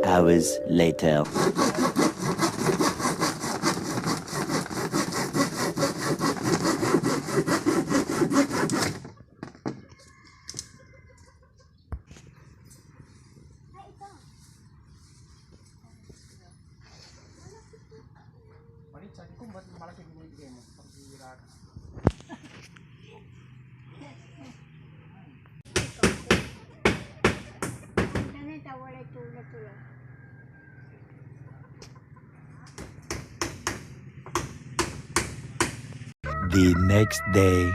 hours later. Sabi ko, ba't malaki binibigay mo? Pagbira ka. The next day.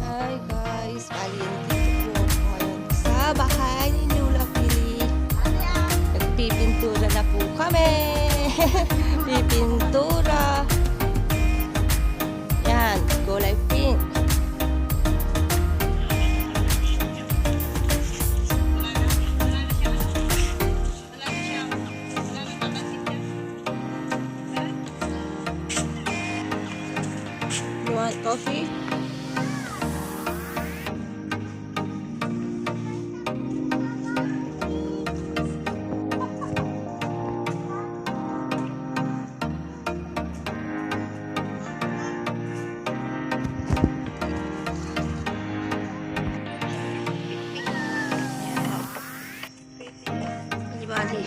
Hi guys, bali dito po ako ngayon sa bahay ni Lola Pili. Nagpipintura na po kami. Pipintura. Yan, kulay pink. You want coffee? Bali.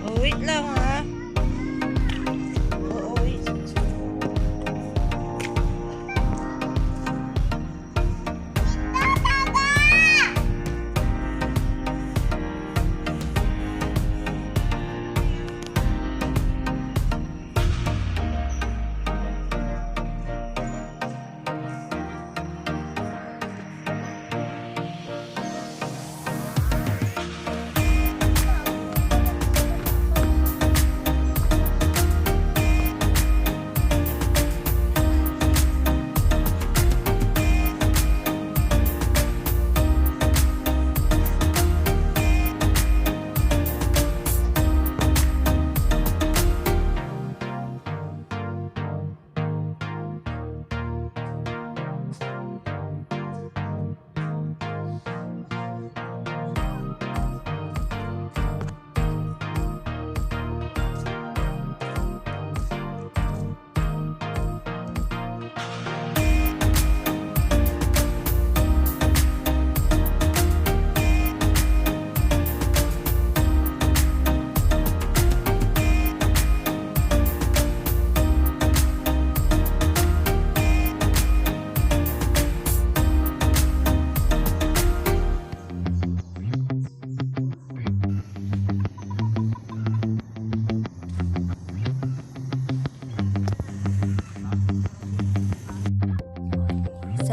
Oh, wait lang ha. Oo, wait.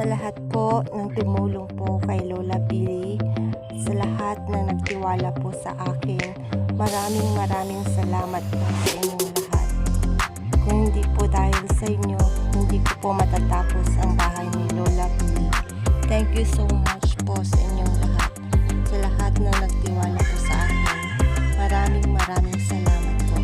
sa lahat po ng tumulong po kay Lola Billy, sa lahat na nagtiwala po sa akin, maraming salamat po sa inyong lahat. Kung hindi po dahil sa inyo, hindi ko po matatapos ang bahay ni Lola Billy. Thank you so much po sa inyong lahat, sa lahat na nagtiwala po sa akin. Maraming salamat po.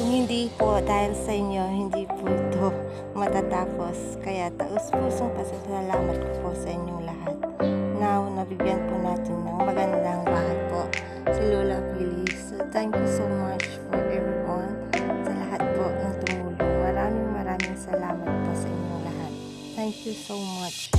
Hindi po dahil sa inyo, hindi po ito matatapos. Kaya taus-pusong pasasalamat ko po sa inyong lahat. Now, nabigyan po natin ng magandang bahay po si Lola Billy. So, thank you so much for everyone. Sa lahat po ng tumulong. Maraming salamat po sa inyong lahat. Thank you so much.